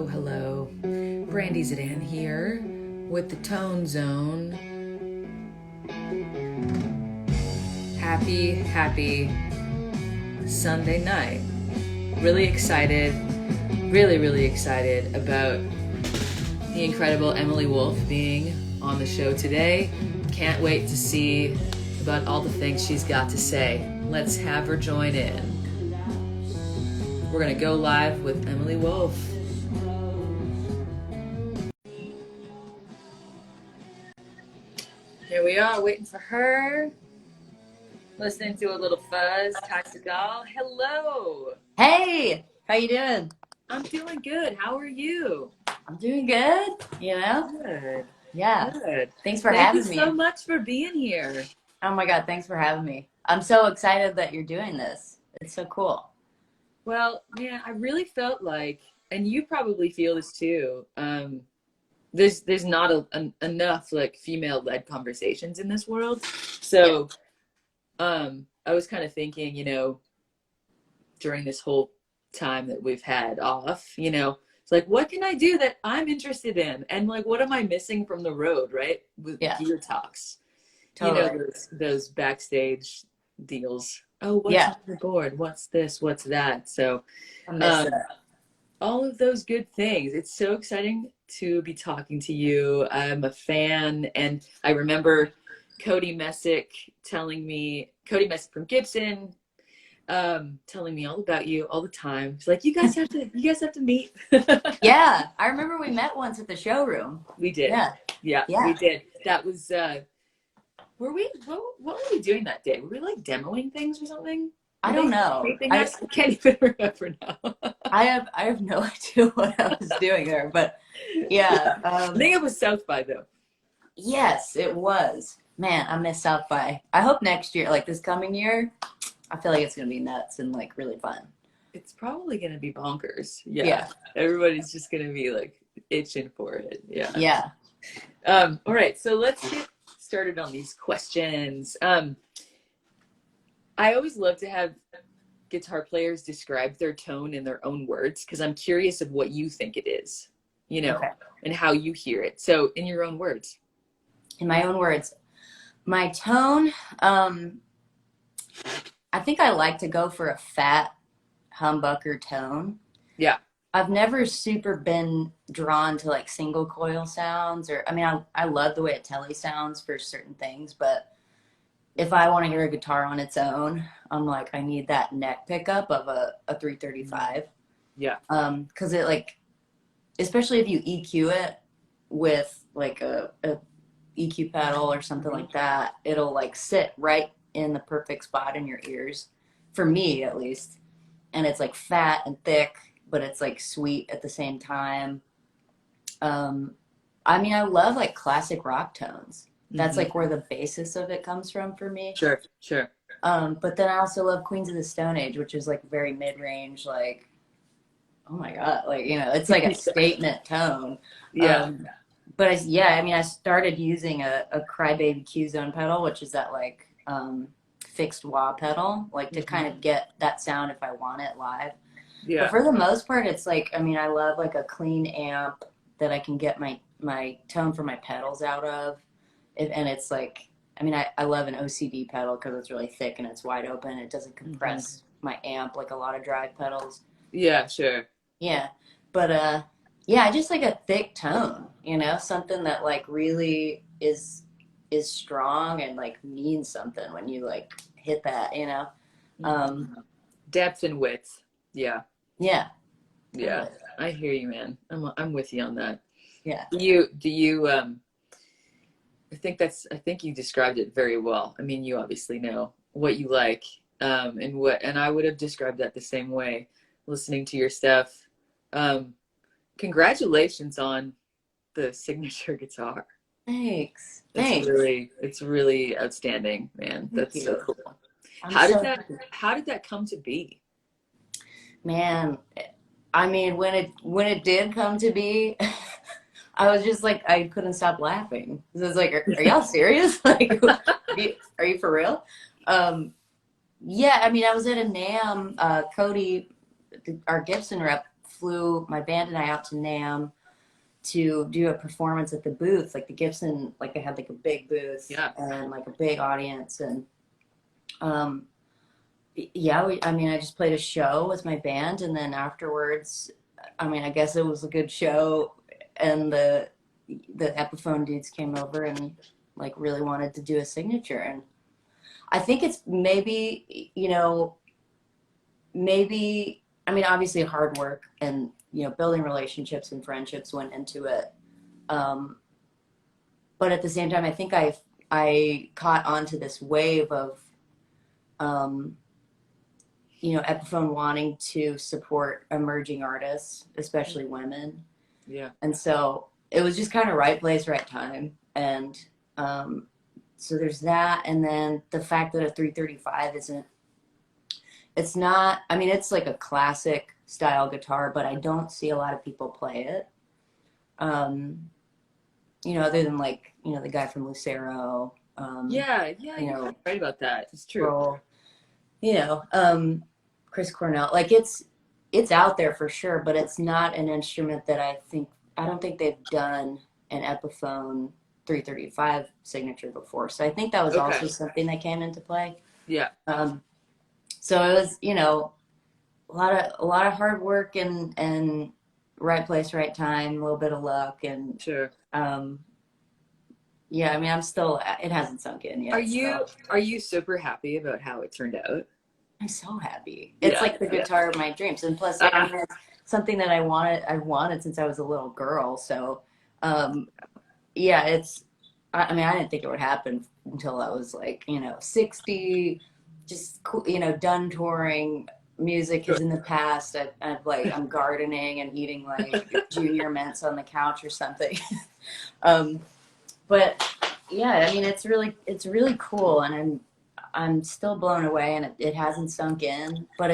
Hello, hello. Brandy Zdan here with the Tone Zone. Happy Sunday night. Really excited, really excited about the incredible Emily Wolfe being on the show today. Can't wait to see about all the things she's got to say. Let's have her join in. We're gonna go live with Emily Wolfe. Here we are, waiting for her. Listening to a little fuzz. Ty Segal. Hello. Hey, how you doing? I'm doing good. How are you? I'm doing good, Good. Yeah. Good. Thanks for Thank you having so me. much for being here. Oh my God, thanks for having me. I'm so excited that you're doing this. It's so cool. Well, yeah, I really felt like, and you probably feel this too. There's not enough like female-led conversations in this world. Yeah. So, I was kind of thinking, during this whole time that we've had off, it's like, what can I do that I'm interested in? And like, what am I missing from the road, right? With Yeah, gear talks, totally. those backstage deals. Oh, what's Yeah, on the board? What's this? What's that? So, I miss um, that. all of those good things. It's so exciting to be talking to you. I'm a fan, and I remember Cody Messick from Gibson, telling me all about you all the time. She's like, you guys have to meet. Yeah, I remember we met once at the showroom. We did. Yeah, Yeah, we yeah. did. That was what were we doing that day? Were we like demoing things or something? I Were don't they know. taping us? I can't even remember now. I have no idea what I was doing there, but yeah. I think it was South by though. Yes, it was. Man, I miss South by. I hope next year, like this coming year, I feel like it's gonna be nuts and like really fun. It's probably gonna be bonkers. Yeah. Yeah, Everybody's just gonna be like itching for it. Yeah. yeah. All right, so let's get started on these questions. I always love to have guitar players describe their tone in their own words because I'm curious of what you think it is, Okay. and how you hear it. So, in your own words. In my own words, my tone, I think I like to go for a fat humbucker tone. Yeah. I've never super been drawn to like single coil sounds or I mean I love the way a telly sounds for certain things, but if I want to hear a guitar on its own, I'm like I need that neck pickup of a 335. Yeah. Because it like especially if you EQ it with like a EQ pedal or something like that, it'll like sit right in the perfect spot in your ears, for me at least. And it's like fat and thick, but it's like sweet at the same time. Um, I mean, I love like classic rock tones. That's Mm-hmm. like where the basis of it comes from for me. Sure. But then I also love Queens of the Stone Age, which is like very mid-range, like oh my God, like it's like a statement tone. Yeah. But yeah, I mean, I started using a Crybaby Q Zone pedal, which is that like fixed wah pedal, like to kind Mm-hmm. of get that sound if I want it live. But Yeah. for the most part, it's like, I mean, I love like a clean amp that I can get my tone for my pedals out of. And it's like, I mean, I love an OCD pedal because it's really thick and it's wide open. It doesn't Mm-hmm. compress my amp like a lot of drive pedals. Yeah, sure. Yeah. But yeah, just like a thick tone, something that like really is strong and like means something when you like hit that. Um, Mm-hmm. Depth and width. Yeah. yeah. Yeah. Totally. I hear you, man. I'm with you on that. Yeah. Do you I think you described it very well. I mean, you obviously know what you like, and I would have described that the same way, listening to your stuff. Um, Congratulations on the signature guitar. Thanks. It's Thanks. really outstanding, man. Thank That's so you. cool. I'm How did so that happy. how did that come to be? Man, I mean, when it did come to be, I was just like I couldn't stop laughing. So it's like, are y'all serious? Like, are you for real? Yeah, I mean, I was at a NAMM. Cody, our Gibson rep, flew my band and I out to Nam to do a performance at the booth, like the Gibson, like they had like a big booth and like a big audience. And yeah, I mean, I just played a show with my band, and then afterwards, I mean, I guess it was a good show, and the Epiphone dudes came over and like really wanted to do a signature. And I think it's maybe, you know, maybe, I mean, obviously hard work and, you know, building relationships and friendships went into it. But at the same time, I think I caught onto this wave of, you know, Epiphone wanting to support emerging artists, especially women. Yeah. And so it was just kind of right place, right time. And so there's that. And then the fact that a 335 isn't, it's not, I mean, it's like a classic style guitar, but I don't see a lot of people play it. You know, other than like, you know, the guy from Lucero. Yeah, you know, you're right about that. It's true. Roll, you know, Chris Cornell. Like it's out there for sure, but it's not an instrument that I don't think they've done an Epiphone 335 signature before. So I think that was also something that came into play. Yeah. So it was, you know, a lot of hard work and right place, right time, a little bit of luck, and sure. Yeah, I mean, it hasn't sunk in yet. Are you super happy about how it turned out? I'm so happy. It's like the guitar of my dreams. And plus, I mean, it's something that I've wanted since I was a little girl. So, yeah, I mean, I didn't think it would happen until I was like, you know, 60, just, you know, done touring. Music is in the past. I'm gardening and eating like junior mints on the couch or something. But yeah, I mean, it's really cool, and I'm still blown away, and it hasn't sunk in, but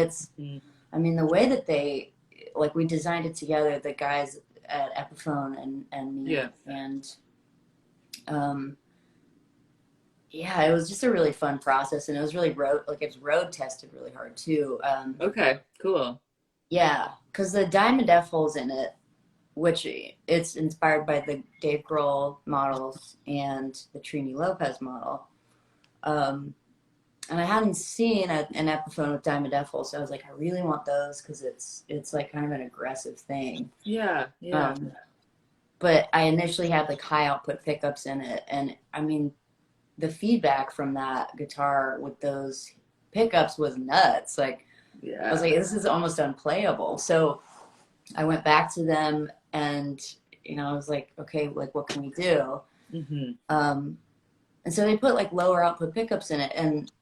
I mean, the way that we designed it together, the guys at Epiphone and me, and yeah, it was just a really fun process, and it was really road tested really hard too. Okay, cool. Yeah, because the Diamond F holes in it, which it's inspired by the Dave Grohl models and the Trini Lopez model. And I hadn't seen an Epiphone with Diamond F holes, so I was like, I really want those because it's like kind of an aggressive thing. Yeah. But I initially had like high output pickups in it, and I mean, the feedback from that guitar with those pickups was nuts. Like, I was like, this is almost unplayable. So I went back to them, and you know, I was like, okay, like what can we do? Mm-hmm. And so they put like lower output pickups in it, and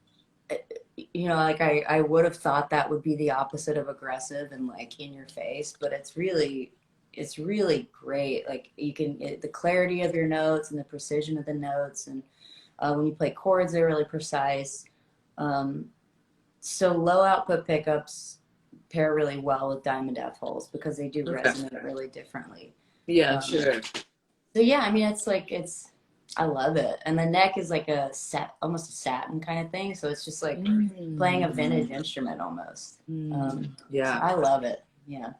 you know, like I would have thought that would be the opposite of aggressive and like in your face, but it's really great. Like the clarity of your notes and the precision of the notes, and when you play chords, they're really precise. So low output pickups pair really well with Diamond F holes because they do resonate really differently. Yeah, sure. So yeah, I mean, I love it. And the neck is like almost a satin kind of thing. So it's just like playing a vintage instrument almost. Yeah. So I love it. Yeah.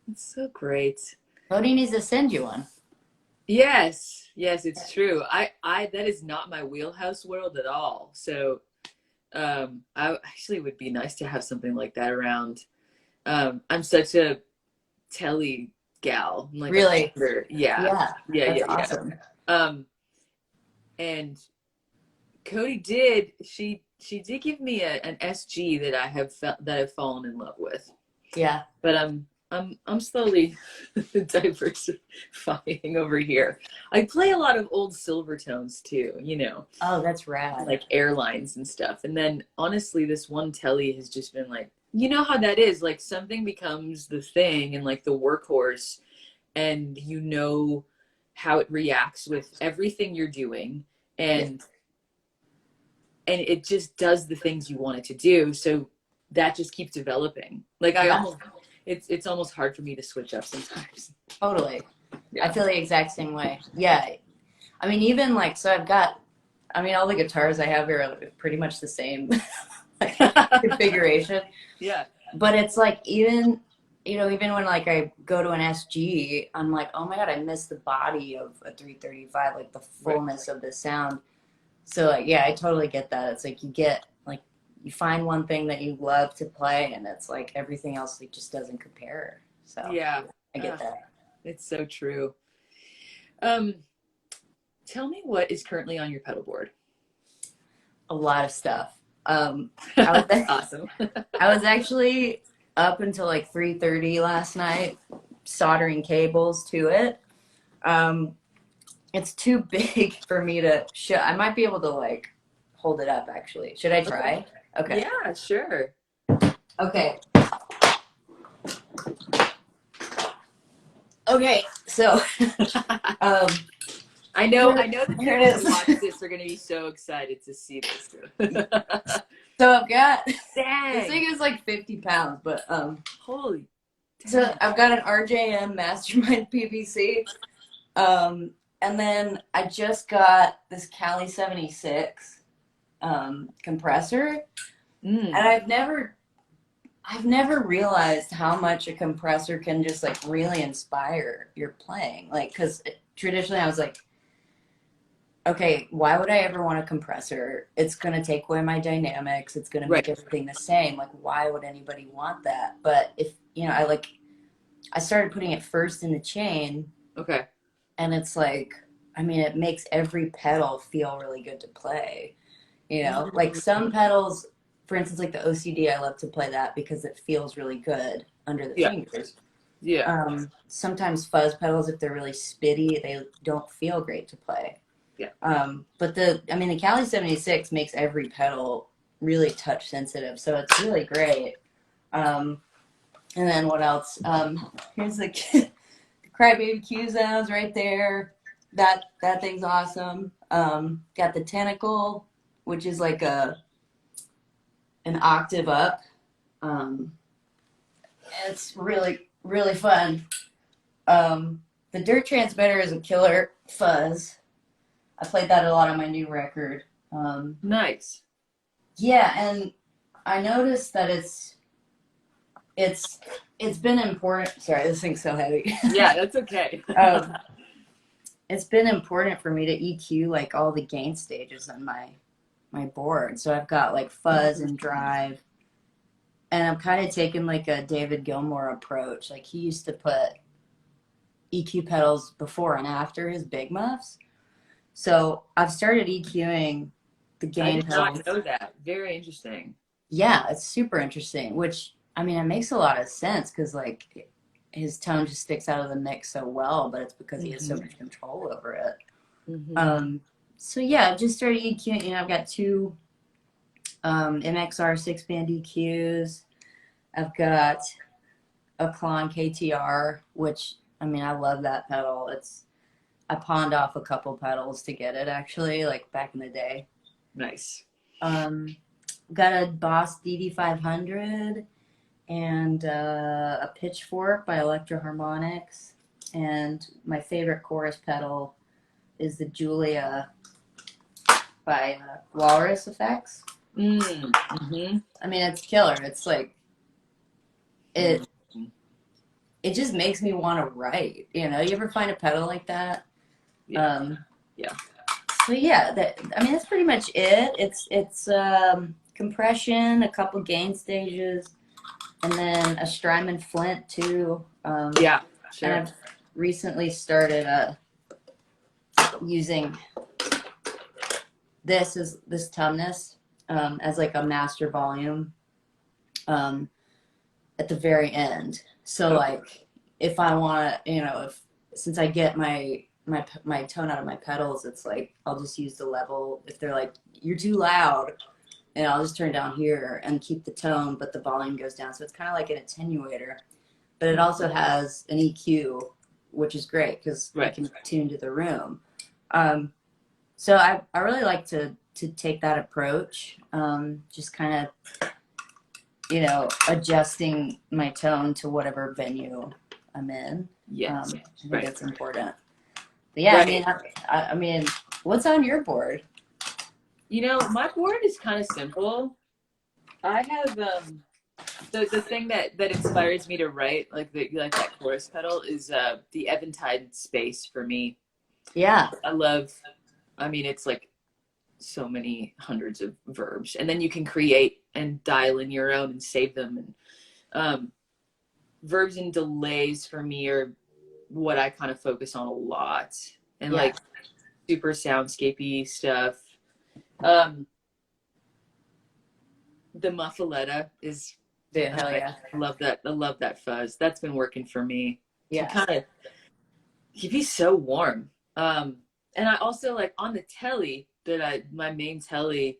It's so great. Cody needs to send you one. Yes, it's true. I that is not my wheelhouse world at all. So I actually would be nice to have something like that around. I'm such a telly gal. Like really? Yeah. That's awesome. And Cody did. She did give me an SG that I've fallen in love with. Yeah. But I'm slowly diversifying over here. I play a lot of old Silvertones too, you know. Oh, that's rad. Like airlines and stuff. And then honestly, this one telly has just been like, you know how that is, like something becomes the thing and like the workhorse, and you know how it reacts with everything you're doing, and it just does the things you want it to do. So that just keeps developing. Like it's almost hard for me to switch up sometimes. Totally. Yeah. I feel the exact same way. Yeah. I mean, even like, so all the guitars I have here are pretty much the same configuration. Yeah. But it's like, even you know, even when like I go to an SG, I'm like, oh my God, I miss the body of a 335, like the Right. fullness of the sound. So like, yeah, I totally get that. It's like you get like you find one thing that you love to play, and it's like everything else like just doesn't compare. So Yeah. I get that. It's so true. Um, Tell me what is currently on your pedal board. A lot of stuff. I was Awesome. I was actually up until like 3:30 last night soldering cables to it. Um, it's too big for me to show. I might be able to like hold it up actually. Should I Okay. try? Okay. Yeah, sure. Okay. Okay. So, um, I know the here people it who is. watch this are going to be so excited to see this. So I've got this thing Dang. is like 50 pounds, but Holy so dang. I've got an RJM Mastermind PVC. And then I just got this Cali 76 compressor, and Mm, I've never realized how much a compressor can just like really inspire your playing. Like, because traditionally I was like, okay, why would I ever want a compressor? It's going to take away my dynamics. It's going to make right. everything the same. Like, why would anybody want that? But if, you know, I started putting it first in the chain, Okay. and it's like, I mean, it makes every pedal feel really good to play. You know, like some Mm, pedals, for instance, like the OCD, I love to play that because it feels really good under the yeah. fingers. Yeah. Sometimes fuzz pedals, if they're really spitty, they don't feel great to play. Yeah. But I mean, the Cali 76 makes every pedal really touch sensitive, so it's really great. Um, and then what else? Here's the Crybaby Q zones right there. That thing's awesome. Got the tentacle, which is like an octave up. Um, it's really fun. The Dirt Transmitter is a killer fuzz. I played that a lot on my new record. Nice. Yeah, and I noticed that it's it's been important. Sorry, this thing's so heavy. Yeah, that's okay. um, it's been important for me to EQ like all the gain stages on my board. So I've got like fuzz and drive, and I'm kind of taking like a David Gilmour approach. Like he used to put EQ pedals before and after his big muffs. So I've started EQing the I gain did pedals. not know that. Very interesting. Yeah, it's super interesting, which I mean, it makes a lot of sense because like his tone just sticks out of the mix so well, but it's because he has so Hmm. much control over it. Hmm. Um, so yeah, I've just started EQing. You know, I've got two MXR 6-band EQs. I've got a Klon KTR, which I mean, I love that pedal. I pawned off a couple pedals to get it actually, like back in the day. Nice. Um, got a Boss DD500 and a Pitchfork by Electro Harmonics. And my favorite chorus pedal is the Julia by Walrus Effects. Mm-hmm. I mean, it's killer. It's like it. Mm-hmm. It just makes me want to write. You know, you ever find a pedal like that? Yeah. Um, Yeah. so yeah, I mean, that's pretty much it. It's compression, a couple gain stages, and then a Strymon Flint too. Yeah. And Sure. I've recently started using this Tumnus as like a master volume um, at the very end. So Okay. like if I want to, you know, if since I get my tone out of my pedals, it's like I'll just use the level. If they're like you're too loud, and I'll just turn down here and keep the tone, but the volume goes down. So it's kind of like an attenuator, but it also has an EQ, which is great because I Right. can tune to the room. So I really like to take that approach, just kind of adjusting my tone to whatever venue I'm in. Yes. I think Right. that's important. But yeah, I Right. mean, I mean, what's on your board? You know, my board is kind of simple. I have the thing that inspires me to write like that chorus pedal is the Eventide space for me. Yeah. I love. I mean, it's like so many hundreds of verbs, and then you can create and dial in your own and save them. And verbs and delays for me are what I kind of focus on a lot, and Yeah. like super soundscapey stuff. Um, the muffaletta is Dude, hell yeah. I love that. I love that fuzz. That's been working for me. Yeah. To kind of keep me so warm. And I also like on the telly my main telly,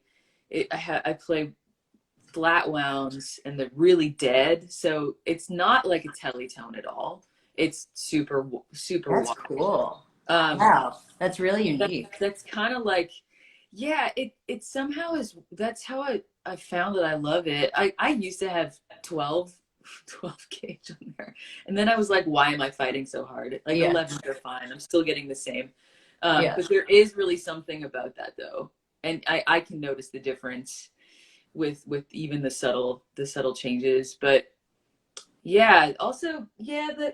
I play flat wounds and they're really dead, so it's not like a telly tone at all. It's super That's wide. cool. Um, Wow. That's really unique. that's kind of like, yeah, it somehow is. That's how I found that I love it. I used to have 12 gauge on there, and then I was like, why am I fighting so hard? Like Yeah. 11s are fine. I'm still getting the same. Yeah. But there is really something about that though, and I can notice the difference with even the subtle changes. But yeah, also yeah, the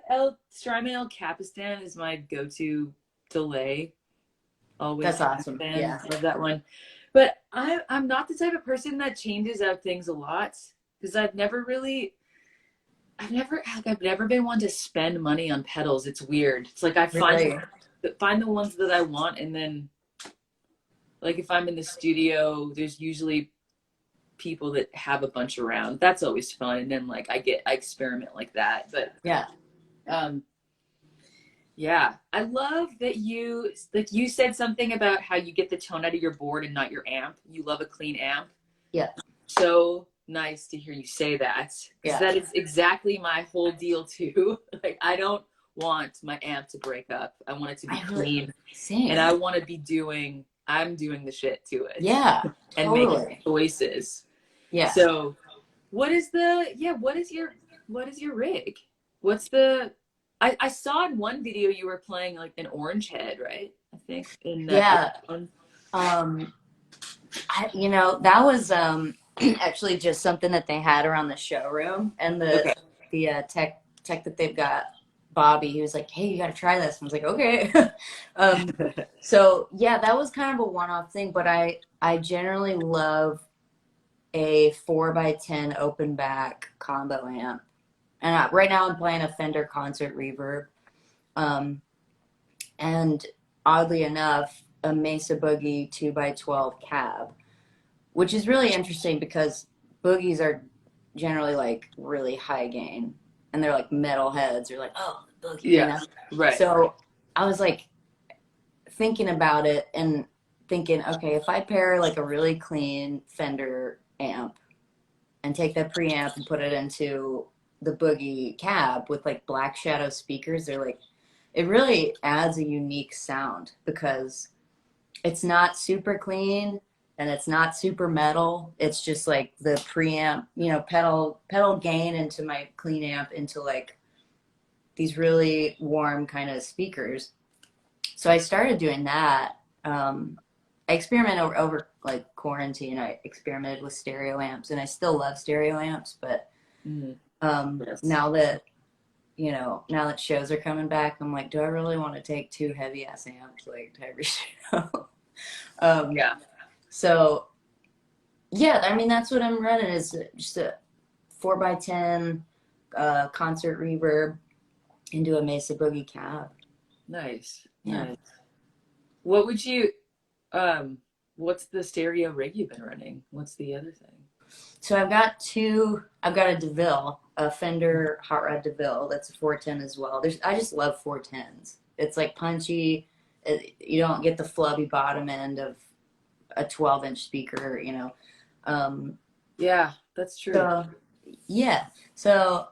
Strymon El Capistan is my go-to delay. Always That's awesome. fan. Yeah. Love that one. But I'm not the type of person that changes out things a lot, because I've never been one to spend money on pedals. It's weird. It's like I Really? find the ones that I want, and then like if I'm in the studio, there's usually people that have a bunch around. That's always fun. And then like I experiment like that. But Yeah. Yeah, I love that you said something about how you get the tone out of your board and not your amp. You love a clean amp. Yeah. So nice to hear you say that. Because Yeah. that is exactly my whole deal too. Like I don't want my amp to break up. I want it to be clean. Same. And I want to be I'm doing the shit to it. Yeah. And Totally. making choices. Yeah. So what is your rig? What's the I saw in one video you were playing like an orange head, right? I think in that was actually just something that they had around the showroom, and the tech that they've got, Bobby, he was like, hey, you got to try this. I was like, okay. So yeah, that was kind of a one-off thing, but I generally love a 4x10 open back combo amp. And right now I'm playing a Fender Concert Reverb. And oddly enough, a Mesa Boogie 2x12 cab, which is really interesting because boogies are generally like really high gain, and they're like metal heads. You're like, oh, boogie, yeah, right. So I was like thinking about it and thinking, okay, if I pair like a really clean Fender amp and take that preamp and put it into the boogie cab with like Black Shadow speakers, they're like, it really adds a unique sound because it's not super clean and it's not super metal. It's just like the preamp, pedal gain into my clean amp into like these really warm kind of speakers. So I started doing that. I experimented over like quarantine. I experimented with stereo amps, and I still love stereo amps, but Yes. now that shows are coming back, I'm like, do I really want to take two heavy ass amps like to every show? Yeah. So yeah, I mean that's what I'm running, is just a 4x10 concert reverb into a Mesa Boogie cab. Nice. Yeah. Nice. What would you what's the stereo rig you've been running? What's the other thing? So I've got a DeVille, a Fender Hot Rod DeVille that's a 410 as well. I just love 410s. It's like punchy. You don't get the flubby bottom end of a 12-inch speaker, Yeah, that's true. So, yeah. So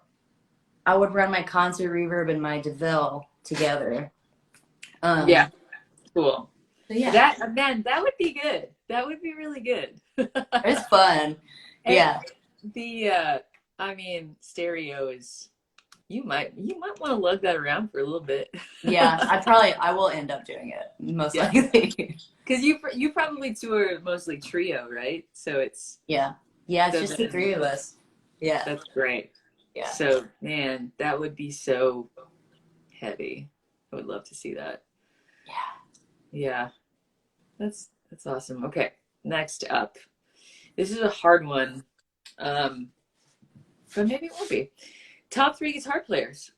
I would run my concert reverb and my DeVille together. Yeah. Cool. So yeah. That would be good. That would be really good. It's fun. And yeah. Stereo is, you might want to lug that around for a little bit. Yeah, I will end up doing it most likely. Because you probably tour mostly trio, right? So it's yeah, it's just the three of us. Yeah. That's great. Yeah. So, man, that would be so heavy. I would love to see that. Yeah. Yeah, that's awesome. Okay, next up. This is a hard one, um, but maybe it won't be. Top three guitar players.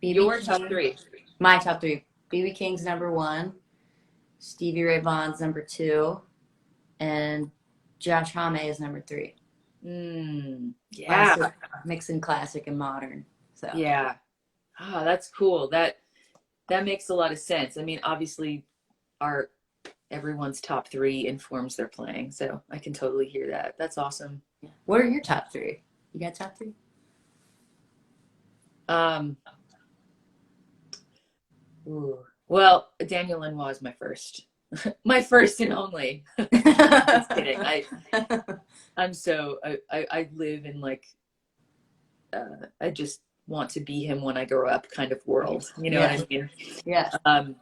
BB Your top King, three. my top three. BB King's number one, Stevie Ray Vaughan's number two, and Josh Homme is number three. Yeah, Classic, mixing classic and modern. So yeah. Ah, that's cool. That makes a lot of sense. I mean, obviously, our everyone's top three informs their playing, so I can totally hear that. That's awesome. yeah. What are your top three? You got top three? Um, ooh. Well, Daniel Lanois is my first, my first and only. Just kidding. I live in like I just want to be him when I grow up kind of world. You know what Yeah. I mean? Yeah. Um,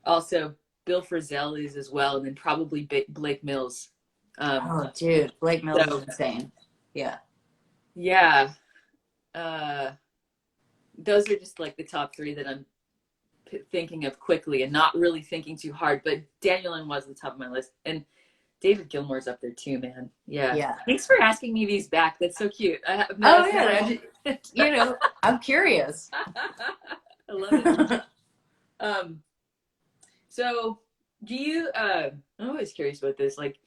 also, Bill Frisell is as well, and then probably Blake Mills. Oh, dude, Blake Mills is So insane. Yeah. yeah, uh, those are just like the top three that I'm thinking of quickly and not really thinking too hard. But Daniel Lanois was the top of my list, and David Gilmour's up there too, man. Yeah. Yeah. Thanks for asking me these back. That's so cute. Oh yeah. I'm curious. I love it. Um, so do you, I'm always curious about this, like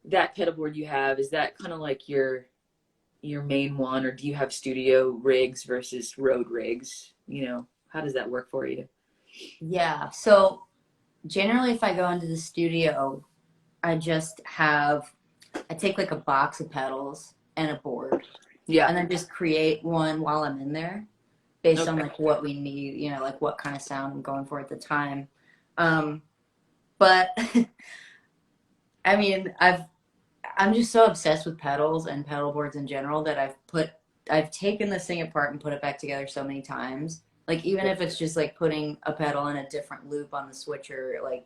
that pedal board you have, is that kind of like your main one, or do you have studio rigs versus road rigs? You know, how does that work for you? Yeah. So generally, if I go into the studio, I take like a box of pedals and a board, Yeah. and then just create one while I'm in there based on Okay. like what we need, like what kind of sound I'm going for at the time. But I mean, I'm just so obsessed with pedals and pedal boards in general that I've taken this thing apart and put it back together so many times. Like even if it's just like putting a pedal in a different loop on the switcher, like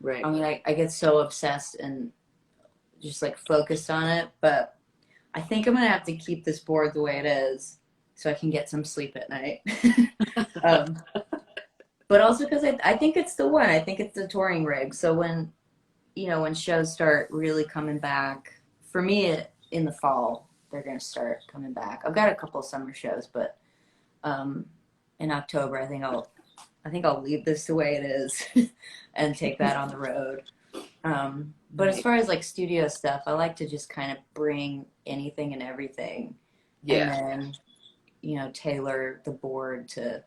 Right. I mean, I get so obsessed and just like focused on it. But I think I'm gonna have to keep this board the way it is so I can get some sleep at night. um, but also because I think it's the one. I think it's the touring rig. So when shows start really coming back, for me in the fall, they're gonna start coming back. I've got a couple of summer shows, but um, in October, I think I'll leave this the way it is and take that on the road. But as Right. far as like studio stuff, I like to just kind of bring anything and everything, and Yeah. then tailor the board to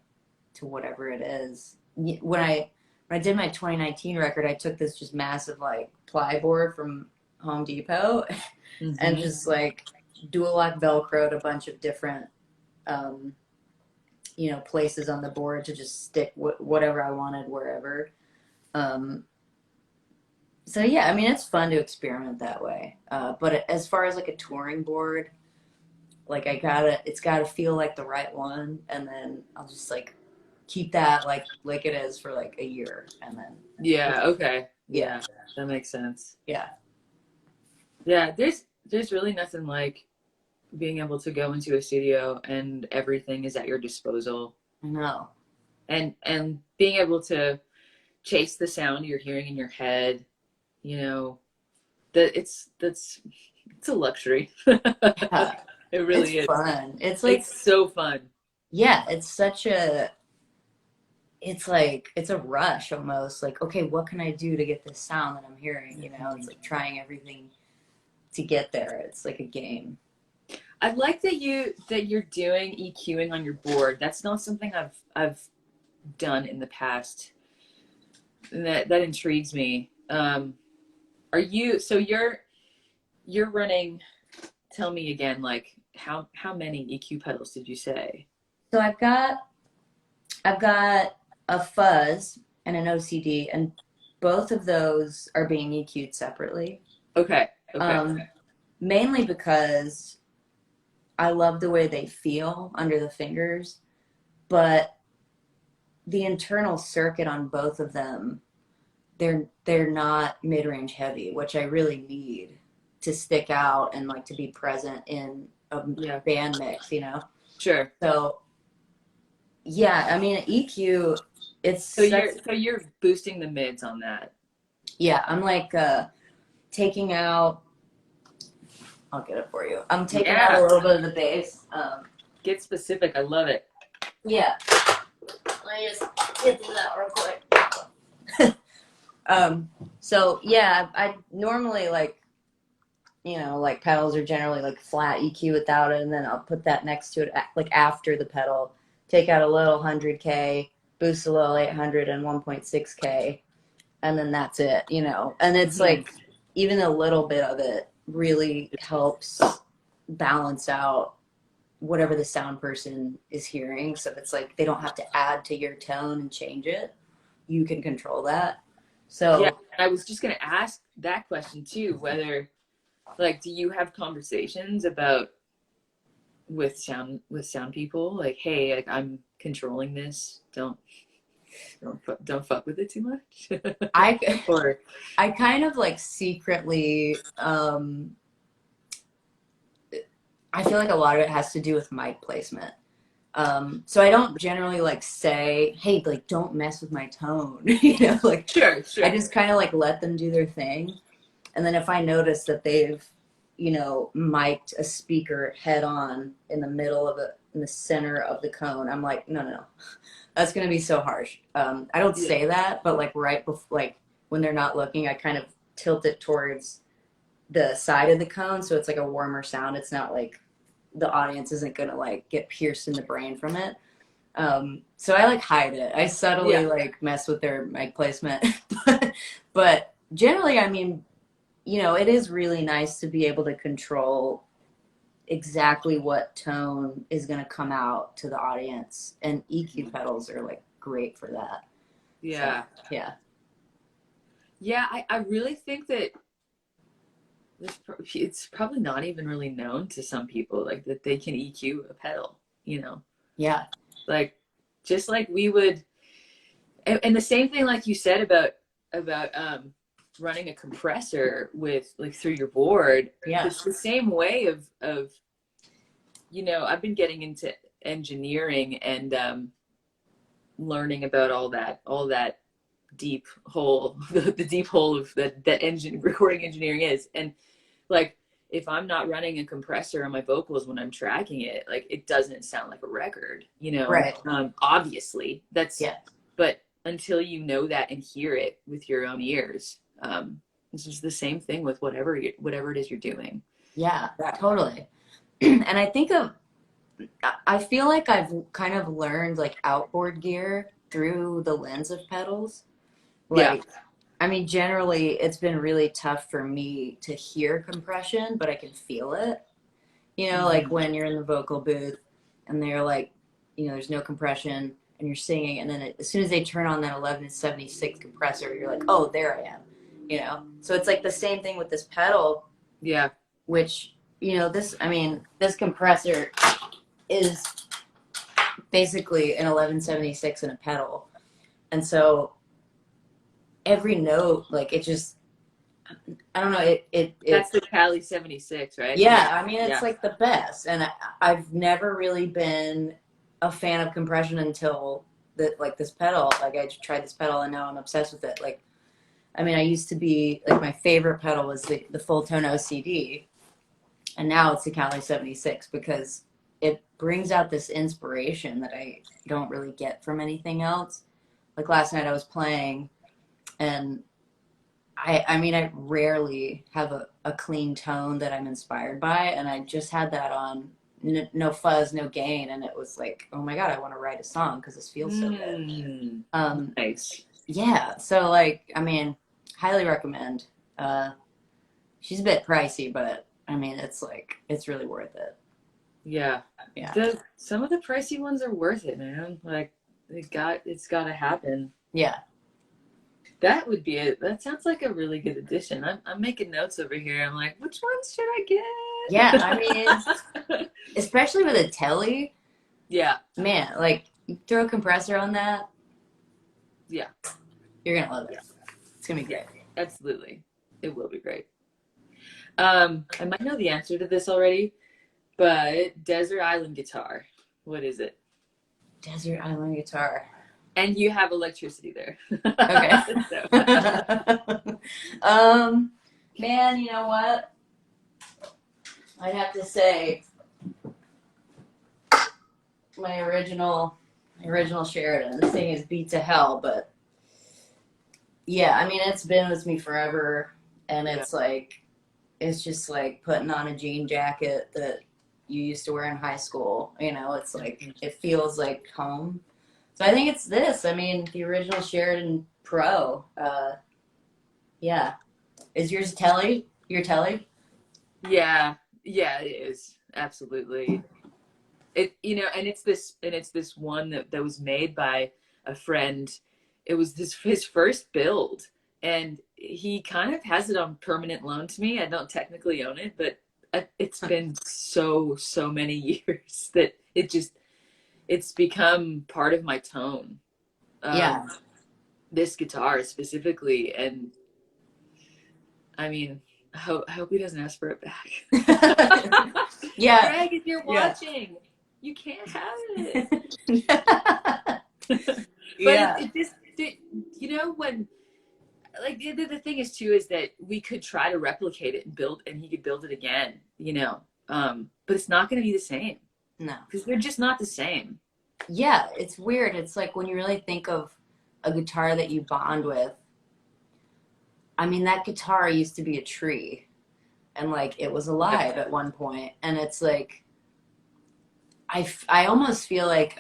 whatever it is. When I did my 2019 record, I took this just massive like ply board from Home Depot and Mm-hmm. just like dual lock velcroed a bunch of different um, places on the board to just stick whatever I wanted wherever. Um, so yeah, I mean it's fun to experiment that way. But as far as like a touring board, like it's gotta feel like the right one, and then I'll just like keep that like it is for like a year, and then Yeah. Okay. yeah, Yeah. That makes sense. yeah, Yeah. There's really nothing like being able to go into a studio and everything is at your disposal, I know. and being able to chase the sound you're hearing in your head, you know, that it's a luxury. Yeah, It it's really is. fun. It's like It's so fun. yeah, it's a rush almost. Like okay, what can I do to get this sound that I'm hearing? It's like trying everything to get there. It's like a game. I like that you're doing EQing on your board. That's not something I've done in the past. And that intrigues me. Are you so you're running, tell me again, like how many EQ pedals did you say? So I've got a fuzz and an OCD, and both of those are being EQ'd separately. Okay. Okay. Um, Mainly because I love the way they feel under the fingers, but the internal circuit on both of them, they're not mid-range heavy, which I really need. to stick out and like to be present in a Yeah. band mix, you know? Sure. So yeah, I mean EQ, So it's you're that's so you're boosting the mids on that. yeah, I'm like taking out. I'll get it for you. I'm taking out a Yeah. little bit of the bass. Get specific. I love it. Yeah, let me just get through that real quick. So yeah, I normally like, you know, like pedals are generally like flat EQ without it, and then I'll put that next to it, like after the pedal, take out a little 100K, boost a little 800 and 1.6K, and then that's it, you know. And it's Mhm. like even a little bit of it really helps balance out whatever the sound person is hearing. So it's like they don't have to add to your tone and change it. You can control that. Yeah, So I was just gonna ask that question too, whether like do you have conversations about with sound people like, hey, like I'm controlling this. Don't fuck with it too much. I Or I kind of like secretly I feel like a lot of it has to do with mic placement. So I don't generally like say, hey, like don't mess with my tone. You know, like sure, I sure. just kind of like let them do their thing. And then if I notice that they've, you know, mic'd a speaker head on in the middle of it, in the center of the cone, I'm like, no, no, no, that's gonna be so harsh. I don't Yeah. say that, but like right before, like when they're not looking, I kind of tilt it towards the side of the cone, so it's like a warmer sound. It's not like the audience isn't gonna like get pierced in the brain from it. So I like hide it. I subtly Yeah. like mess with their mic placement, but generally, I mean, you know, it is really nice to be able to control exactly what tone is going to come out to the audience, and EQ pedals are like great for that. So Yeah. yeah, Yeah, I really think that it's probably not even really known to some people like that they can EQ a pedal, you know. yeah, Like just like we would and the same thing like you said about running a compressor with like through your board. yeah. It's the same way of you know, I've been getting into engineering and learning about all that deep hole the deep hole of that engine recording engineering is. And like if I'm not running a compressor on my vocals when I'm tracking it, like it doesn't sound like a record, you know. Right. Obviously that's, Yeah, but until you know that and hear it with your own ears, this is the same thing with whatever it is you're doing. yeah, totally. And I think of, I feel like I've kind of learned like outboard gear through the lens of pedals. Yeah. Like, I mean, generally, it's been really tough for me to hear compression, but I can feel it. You know, like Mm-hmm. when you're in the vocal booth and they're like, you know, there's no compression and you're singing, and then as soon as they turn on that 1176 compressor, you're like, oh, there I am. You know, so it's like the same thing with this pedal, Yeah. which, you know, this, I mean, this compressor is basically an 1176 in a pedal. And so every note, like it just, I don't know, That's the Cali 76, right? yeah, Yeah. I mean, it's Yeah. like the best. And I've never really been a fan of compression until like this pedal. Like I tried this pedal and now I'm obsessed with it. Like, I mean, I used to be like my favorite pedal was the full tone OCD, and now it's the Cali 76 because it brings out this inspiration that I don't really get from anything else. Like last night I was playing, and I mean, I rarely have a clean tone that I'm inspired by, and I just had that on no fuzz, no gain, and it was like, oh my god, I want to write a song because this feels so good. Mm, Um, nice. yeah, so like, I mean, highly recommend. Uh, she's a bit pricey, but I mean, it's like it's really worth it. Yeah. Yeah, The some of the pricey ones are worth it, man. Like it's gotta happen. yeah, That would be it. That sounds like a really good addition. I'm making notes over here. I'm like, which ones should yeah. I I mean, get? especially with a telly, Yeah. man. Like, you throw a compressor on that, Yeah. you're gonna love it. Yeah. It's gonna be Yeah. great. Absolutely. It will be great. I might know the answer to this already, but desert island guitar. What is it? Desert island guitar. And you have electricity there. Okay. So. Man, you know what? I'd have to say my original Sheridan. This thing is beat to hell, but yeah, I mean it's been with me forever, and Yeah. it's just like putting on a jean jacket that you used to wear in high school. You know, it's like it feels like home. So I think it's this. I mean, the original Sheridan Pro. Yeah, is yours Telly? Your Telly? Yeah, yeah, it is. Absolutely. It, and it's this one that was made by a friend. It was his first build, and he kind of has it on permanent loan to me. I don't technically own it, but it's been so many years that it's become part of my tone. Yeah. This guitar specifically, and I mean, I hope he doesn't ask for it back. Yeah. Greg, if you're Yeah. watching, you can't have it. But Yeah. it just, when, like, the thing is, too, is that we could try to replicate it and he could build it again, but it's not going to be the same No. because they're just not the same. Yeah, it's weird. It's like when you really think of a guitar that you bond with. I mean, that guitar used to be a tree, and like it was alive at one point, and it's like I almost feel like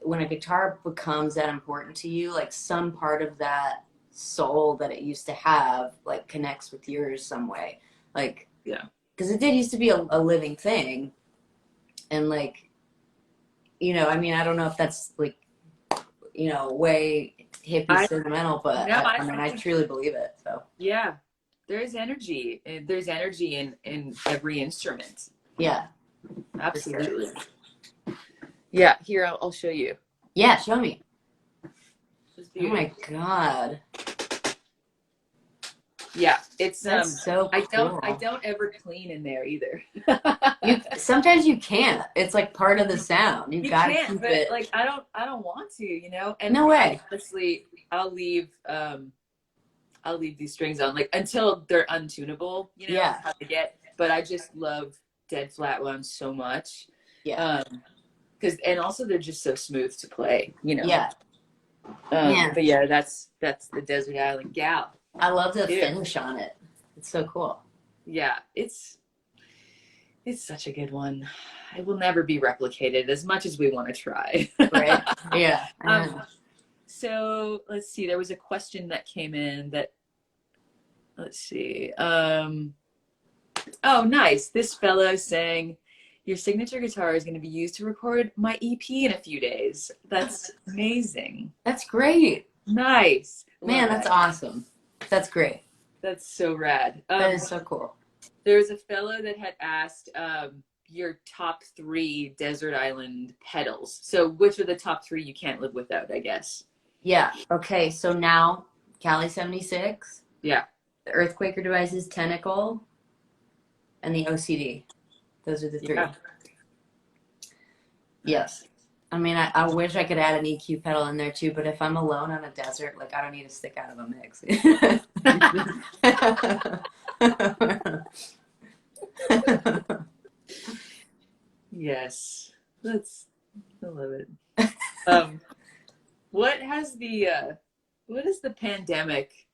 when a guitar becomes that important to you, like some part of that soul that it used to have like connects with yours some way, like Yeah. because it did used to be a living thing, and like I mean, I don't know if that's like way hippie I sentimental, but no, I mean, I truly believe it. So yeah, there's energy. There's energy in every instrument. yeah, for sure. Absolutely. Yeah, here I'll show you. Yeah, show me. This Oh my beauty. god, Yeah, it's that's so I cool. don't ever clean in there either. Sometimes you can't. It's like part of the sound. You You got to can't, keep but it. like I don't want to. And No way. honestly, I'll leave these strings on like until they're untunable, Yeah. how to get. But I just love dead flat ones so much. Yeah. Because and also they're just so smooth to play. Yeah. Man, But yeah, that's the Desert Island Gal. I love the Yeah. finish on it. It's so cool. Yeah, it's such a good one. It will never be replicated as much as we want to try. Right? Yeah. I know. So let's see. There was a question that came in that let's see. Oh, nice. This fellow saying your signature guitar is going to be used to record my EP in a few days. That's amazing. That's great. Nice. Man, Love that's that. awesome. That's great. That's so rad. That is so cool. There was a fellow that had asked your top 3 desert island pedals. So which are the top 3 you can't live without, I guess? Yeah. Okay. So now, Cali 76, Yeah. the Earthquaker Devices Tentacle, and the OCD. Those are the 3. Yeah. Yes. I mean, I wish I could add an EQ pedal in there too, but if I'm alone on a desert, like I don't need to stick out of a mix. Yes. I love it. Um, what has the pandemic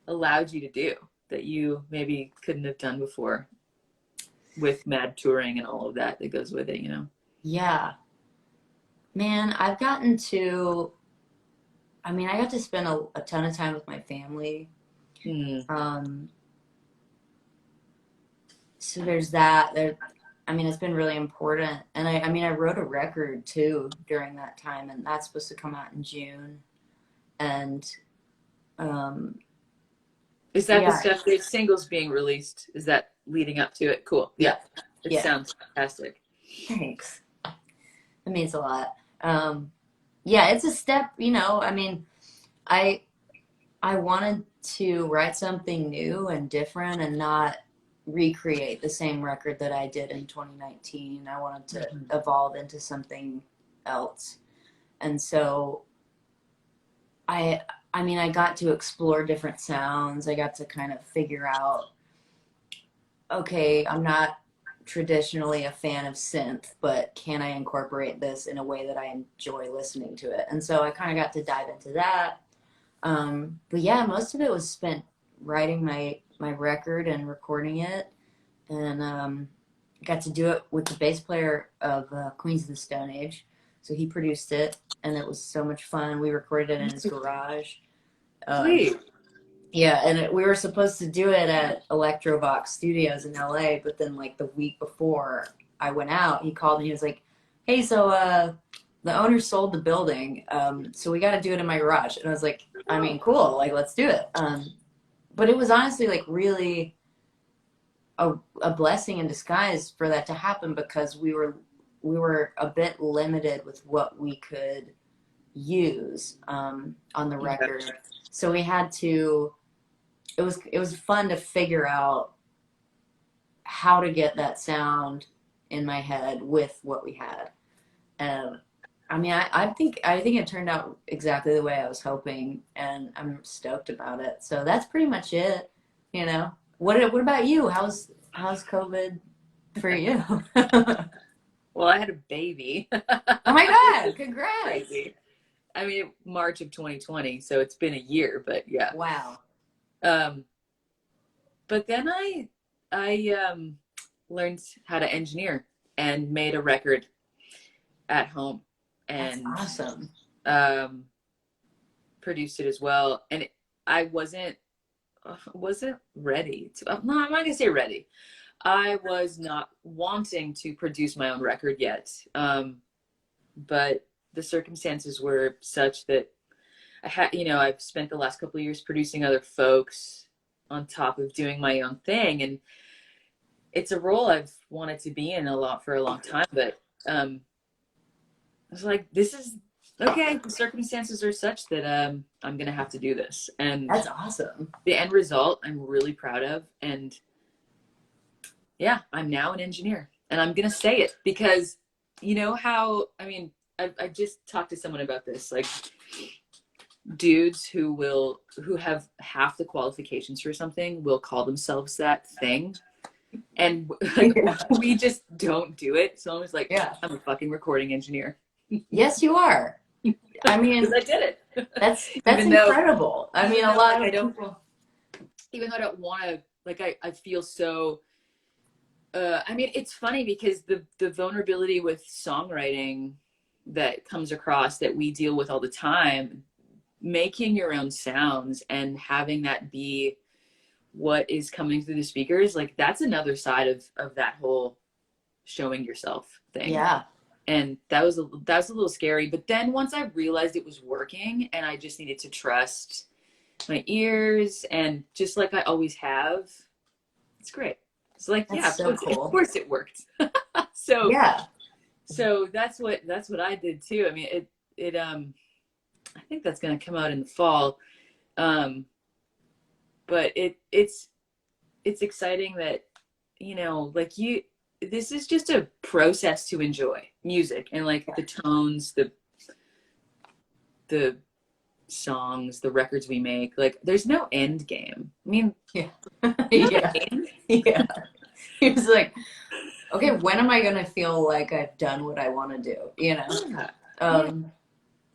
allowed you to do that you maybe couldn't have done before with mad touring and all of that goes with it? Yeah. Man, I got to spend a ton of time with my family. Hmm. So there's that. It's been really important. And I wrote a record too during that time, and that's supposed to come out in June. And Is that the yeah, stuff? There's singles being released. Is that leading up to it? Cool. Yeah. It yeah. sounds fantastic. Thanks. It means a lot. Yeah, it's a step. I wanted to write something new and different, and not recreate the same record that I did in 2019. I wanted to Mhm. evolve into something else. And so I I mean I got to explore different sounds. I got to kind of figure out, okay, I'm not traditionally a fan of synth, but can I incorporate this in a way that I enjoy listening to it? And so I kind of got to dive into that. But yeah, most of it was spent writing my record and recording it, and got to do it with the bass player of Queens of the Stone Age. So he produced it, and it was so much fun. We recorded it in his garage. Um, Sweet. yeah, and we were supposed to do it at Electrovox Studios in LA, but then like the week before I went out, he called me. He was like, "Hey, so the owner sold the building, so we got to do it in my garage." And I was like, "I mean, cool, like let's do it." But it was honestly like really a blessing in disguise for that to happen because we were a bit limited with what we could use on the Yeah. record, so we had to. It was fun to figure out how to get that sound in my head with what we had. And I mean, I think it turned out exactly the way I was hoping, and I'm stoked about it. So that's pretty much it. You know, what about you? How's COVID for you? Oh Well, I had a baby. my God! It's Congrats! crazy. I mean, March of 2020, so it's been a year, but yeah. Wow. Um, but then I learned how to engineer and made a record at home That's and awesome. um, produced it as well. And I wasn't ready to. No, I'm not gonna say ready. I was not wanting to produce my own record yet, but the circumstances were such that I've spent the last couple of years producing other folks on top of doing my own thing, and it's a role I've wanted to be in a lot for a long time. But I was like, this is okay. The circumstances are such that I'm gonna have to do this, and That's awesome. the end result I'm really proud of. And yeah, I'm now an engineer, and I'm gonna say it because you know how I mean. I just talked to someone about this, like dudes who have half the qualifications for something will call themselves that thing, and like Yeah. we just don't do it. So I was like, Yeah. I'm a fucking recording engineer Yes, you are. I because mean, I did it. that's even though incredible. I mean, even a though lot like I of don't people. even though I don't want to like I feel so I mean it's funny because the vulnerability with songwriting that comes across that we deal with all the time, making your own sounds and having that be what is coming through the speakers, like that's another side of that whole showing yourself thing. Yeah. And that was a little scary, but then once I realized it was working and I just needed to trust my ears and just like I always have, it's great. It's like, That's yeah, so of cool. course it worked. so Yeah. so that's what I did too. I mean it I think that's going to come out in the fall. um but it's exciting that like this is just a process to enjoy music and like the tones, the songs, the records we make. Like there's no end game. I mean, Yeah. you know what Yeah. I mean? Yeah. He was like, okay, when am I gonna feel like I've done what I want to do? You know? Yeah. Yeah. Um,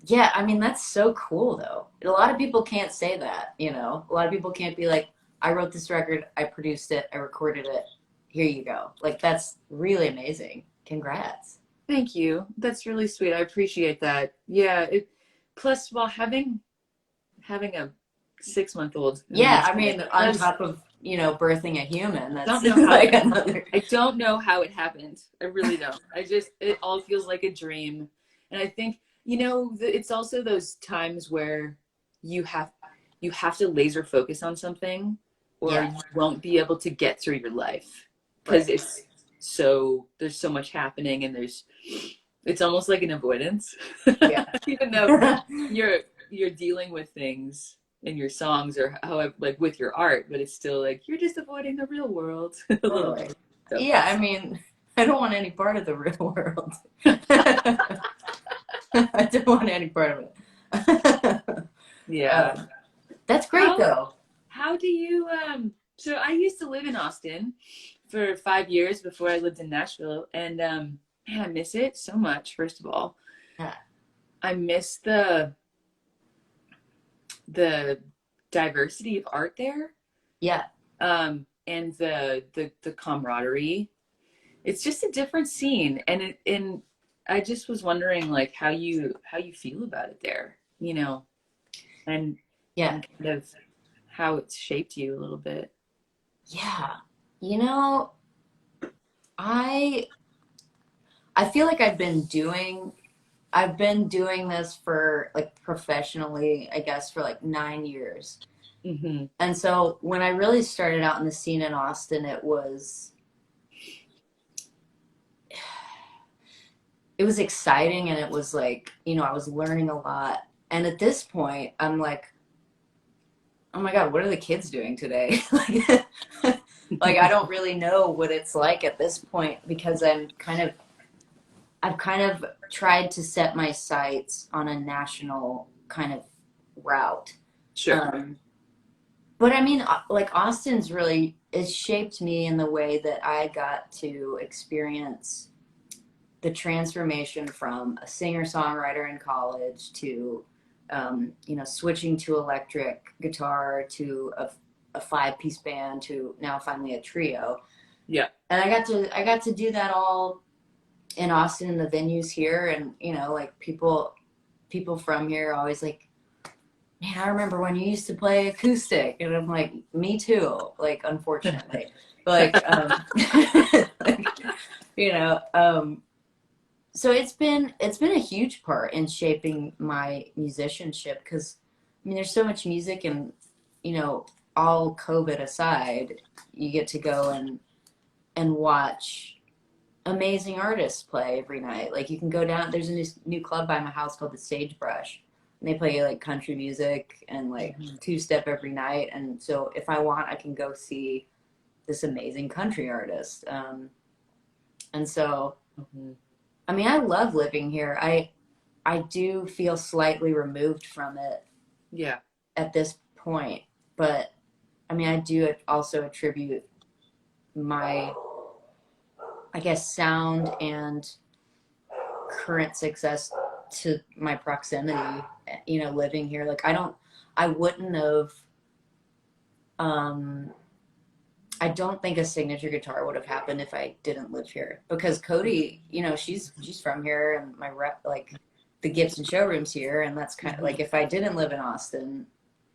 yeah, I mean that's so cool though. A lot of people can't say that, you know. A lot of people can't be like, I wrote this record, I produced it, I recorded it. Here you go. Like that's really amazing. Congrats. Thank you. That's really sweet. I appreciate that. Yeah. Plus, while having a 6-month-old in the Yeah, mix, I mean, on does top of, birthing a human, that's don't know how like another. I don't know how it happened. I really don't. It all feels like a dream. And I think, it's also those times where you have you have to laser focus on something or Yeah, you won't be able to get through your life because right. there's so much happening and it's almost like an avoidance. Yeah. Even though you're dealing with things in your songs or however, like with your art, but it's still like you're just avoiding the real world a little Totally. bit. So Yeah, I mean, I don't want any part of the real world. I don't want any part of it. yeah. That's great How though. how do you so I used to live in Austin for 5 years before I lived in Nashville, and man, I miss it so much. First of all, Yeah. I miss the diversity of art there, Yeah. and the camaraderie. It's just a different scene, and I just was wondering like how you feel about it there, and Yeah. and kind of how it's shaped you a little bit. Yeah. You know, I I feel like I've been doing this for like professionally, I guess, for like 9 years. Hmm. And so when I really started out in the scene in Austin, it was exciting, and it was like, I was learning a lot. And at this point, I'm like, oh my God, what are the kids doing today? Like I don't really know what it's like at this point because I've kind of tried to set my sights on a national kind of route. Sure. Um, but I mean, like Austin's really, it shaped me in the way that I got to experience the transformation from a singer-songwriter in college to, switching to electric guitar to a five-piece band to now finally a trio. Yeah. And I got to do that all in Austin in the venues here, and like people from here are always like, man, I remember when you used to play acoustic, and I'm like, me too, like unfortunately, like like, you know um so it's been a huge part in shaping my musicianship because I mean there's so much music, and you know all COVID aside, you get to go and watch amazing artists play every night. Like you can go down. There's a new club by my house called the Sagebrush, and they play like country music and like Hmm. two step every night. And so if I want, I can go see this amazing country artist. And so Hmm. I mean, I love living here. I do feel slightly removed from it Yeah. at this point, but I mean, I do also attribute my, I guess, sound and current success to my proximity, living here. Like I wouldn't have, um, I don't think a signature guitar would have happened if I didn't live here because Cody, she's from here, and my rep, like the Gibson showroom's here, and that's kind of Hmm. like if I didn't live in Austin,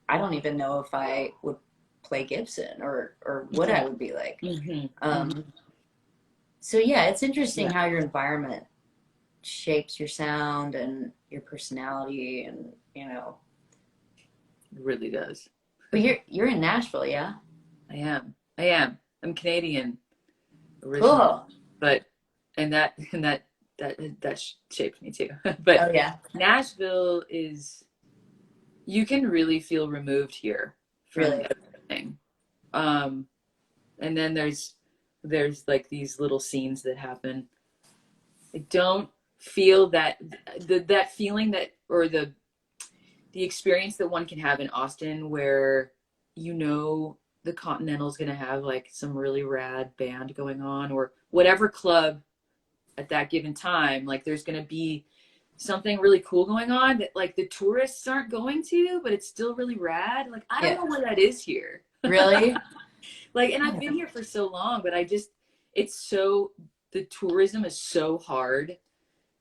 I don't even know if I would play Gibson or what I would be like. Hmm. Um, Hmm. so yeah, it's interesting Yeah. how your environment shapes your sound and your personality, and It really does. But you're in Nashville, yeah? I am. I am. I'm Canadian originally, Cool. but and that shaped me too. But Oh yeah, Nashville is you can really feel removed here from really. everything. Um, and then there's like these little scenes that happen. I don't feel that feeling that or the experience that one can have in Austin where the Continental's going to have like some really rad band going on or whatever club at that given time, like there's going to be something really cool going on that like the tourists aren't going to, but it's still really rad. Like I don't Yeah, know what that is here. really. Like, and I've Yeah, been here for so long, but it's so, the tourism is so hard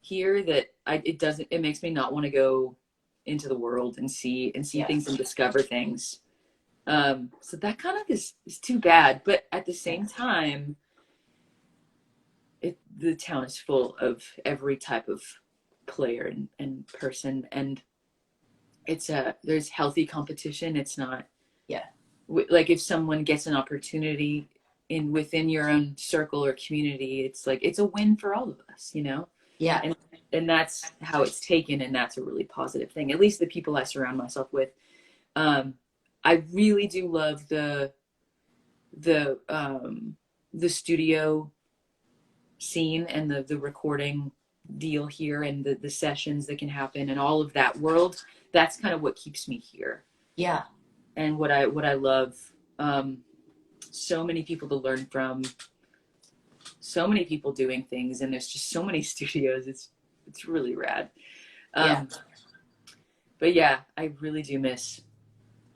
here that it makes me not want to go into the world and see yeah, things and discover things. So that kind of is too bad, but at the yeah, same time, the town is full of every type of player and person, and there's healthy competition. It's not yeah, like if someone gets an opportunity within your own circle or community, it's like it's a win for all of us. yeah, And that's how it's taken, and that's a really positive thing, at least the people I surround myself with. I really do love the the studio scene and the recording deal here and the sessions that can happen and all of that world. That's kind of what keeps me here. Yeah. And what I love. Um, so many people to learn from, so many people doing things, and there's just so many studios. It's really rad. Yeah. Um, but yeah, I really do miss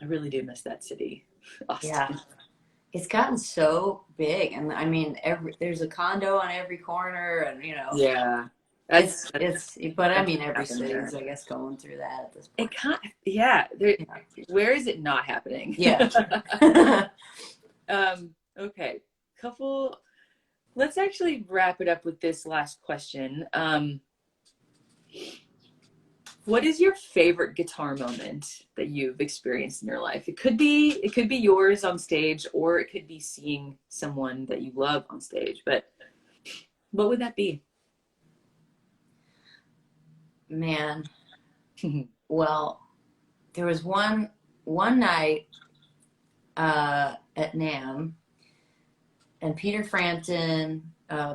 that city, Yeah. Austin. It's gotten so big, and I mean, there's a condo on every corner, and Yeah, it's that's it's. But I that's mean, what every happened there. city's, I guess, going through that at this It point. can't. Yeah, there. Yeah. Where is it not happening? Yeah. Okay, couple. Let's actually wrap it up with this last question. What is your favorite guitar moment that you've experienced in your life? It could be yours on stage, or it could be seeing someone that you love on stage. But what would that be? Man, well, there was one night at NAM, and Peter Frampton,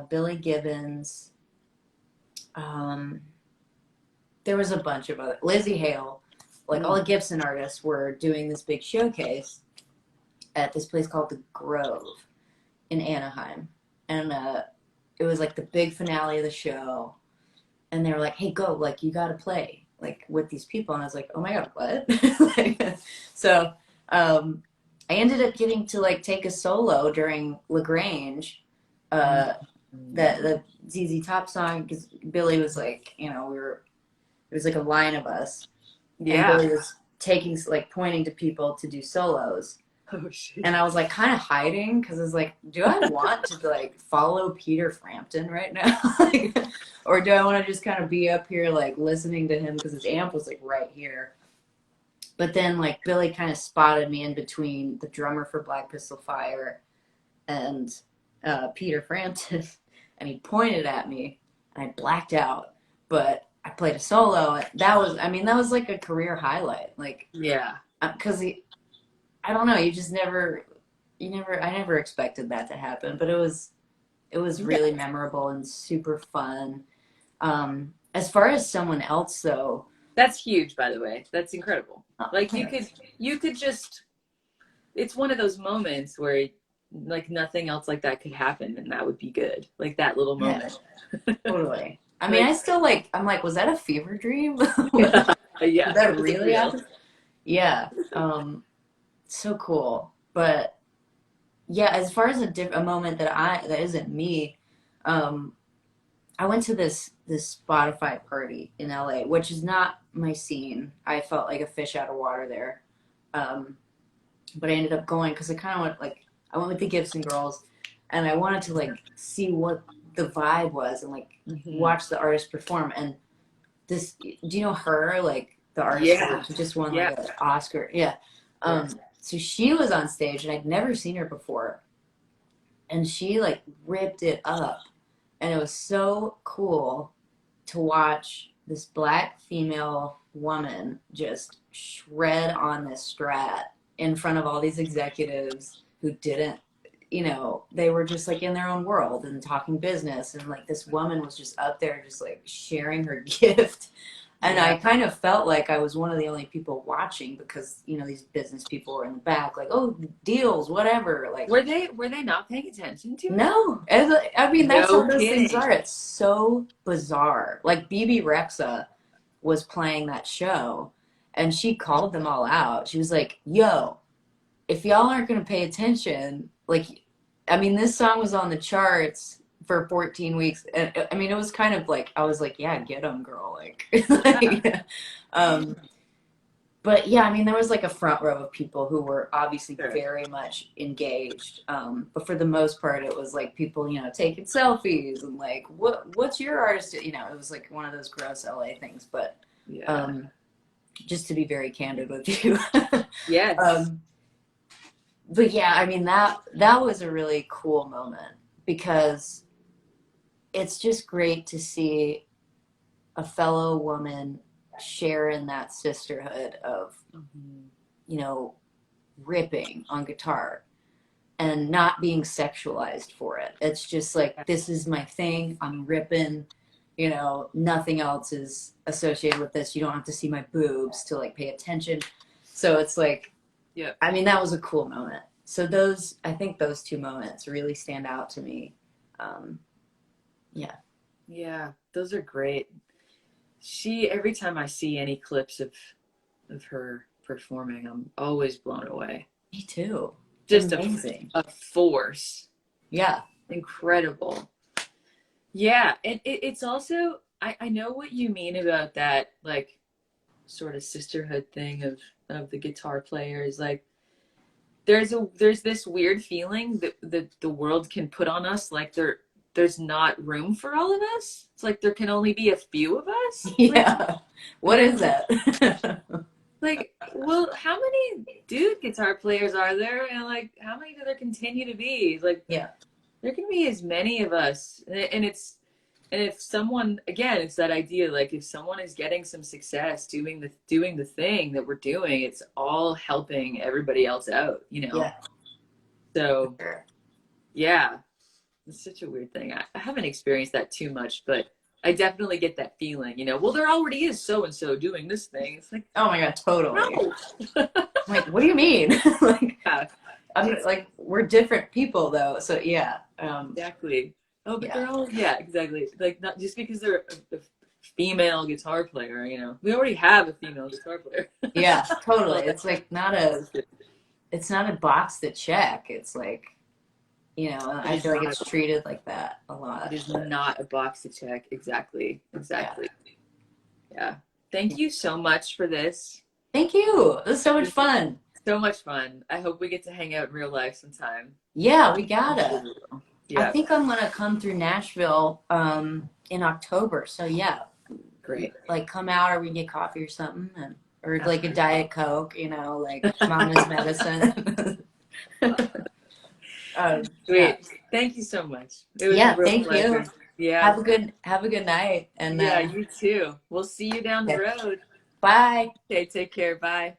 Billy Gibbons, um, there was a bunch of other Lizzie Hale, like all Mm. the Gibson artists were doing this big showcase at this place called the Grove in Anaheim, and it was like the big finale of the show, and they were like, "Hey, go! Like you got to play like with these people," and I was like, "Oh my god, what?" Like, so um, I ended up getting to like take a solo during Lagrange, uh, the ZZ Top song because Billy was like, it was like a line of us, and Yeah. Billy was taking like pointing to people to do solos. Oh shit. And I was like kind of hiding because I was like, do I want to like follow Peter Frampton right now? Like, or do I want to just kind of be up here like listening to him because his amp was like right here? But then like Billy kind of spotted me in between the drummer for Black Pistol Fire and Peter Frampton, and he pointed at me, and I blacked out. But I played a solo. That was like a career highlight. Like, Yeah. because I don't know, I never expected that to happen, but it was Yeah. really memorable and super fun. As far as someone else though, That's huge, by the way. That's incredible. Like thanks. you could just. It's one of those moments where like nothing else like that could happen, and that would be good. Like that little Yeah, moment. totally. I mean, Like, I still I'm like, was that a fever dream? yeah, Did that was it really real? happen? Yeah. So cool. But yeah, as far as a moment that isn't me, um, I went to this Spotify party in LA, which is not my scene. I felt like a fish out of water there, um, but I ended up going because I went with the Gibson girls, and I wanted to like see what the vibe was and like Hmm. watch the artist perform. And this, do you know her, like the artist Yeah, who just won yeah, like an Oscar? Yeah. yes. So she was on stage, and I'd never seen her before, and she like ripped it up, and it was so cool to watch this black female woman just shred on this strat in front of all these executives who didn't, they were just like in their own world and talking business, and like this woman was just up there just like sharing her gift. And Yeah. I kind of felt like I was one of the only people watching because these business people were in the back like, oh, deals, whatever, like. Were they not paying attention to it? No, I mean that's No how those things kidding. are. It's so bizarre. Like BB Rexa was playing that show, and she called them all out. She was like, "Yo, if y'all aren't gonna pay attention, like, I mean, this song was on the charts for 14 weeks, and I mean, it was kind of like I was like, yeah, get them, girl, like, Yeah. like, um, but yeah, I mean, there was like a front row of people who were obviously Sure. very much engaged. But for the most part, it was like people, taking selfies and like, what's your artist? It was like one of those gross LA things. But Yeah. um, just to be very candid with you, Yes. um, but yeah, I mean that was a really cool moment because it's just great to see a fellow woman share in that sisterhood of Mhm. you know ripping on guitar and not being sexualized for it. It's just like, this is my thing. I'm ripping, you know, nothing else is associated with this. You don't have to see my boobs to like pay attention. So it's like, Yeah. I mean, that was a cool moment. So those, I think those two moments really stand out to me. Yeah. Yeah, those are great. Every time I see any clips of her performing, I'm always blown away. Me too. Just Amazing. a force. Yeah. Incredible. Yeah, and it's also I know what you mean about that, like, sort of sisterhood thing of the guitar players. Like, there's this weird feeling that the world can put on us, like there's not room for all of us. It's like there can only be a few of us. Yeah. What is that? Like, well, how many dude guitar players are there, and like how many do there continue to be? Like, Yeah. there can be as many of us, and if someone, again, it's that idea, like, if someone is getting some success doing the thing that we're doing, it's all helping everybody else out, you know. Yeah. So Sure. yeah, it's such a weird thing. I haven't experienced that too much, but I definitely get that feeling, you know. Well, there already is so and so doing this thing. It's like, Oh my God, totally. no. I'm like, what do you mean? Like, Yeah, I'm like, we're different people though. So yeah. exactly. Oh, but Yeah. they're all, yeah, exactly. Like, not just because they're a female guitar player, you know. We already have a female guitar player. Yeah, totally. It's like it's not a box to check. It's like, you know, I feel like it's treated like that a lot. It is not a box to check. Exactly. Exactly. Yeah. Thank you so much for this. Thank you. It was so much fun. So much fun. I hope we get to hang out in real life sometime. Yeah, we gotta. Yeah. I think I'm gonna come through Nashville in October. So yeah, Great. like come out or we can get coffee or something, or like a Diet Coke, you know, like Mama's medicine. Sweet. Yeah. Thank you so much. It was Yeah, a real thank pleasure. you. Yeah. Have a good night. And yeah, you too. We'll see you down the road. bye. Okay, take care. Bye.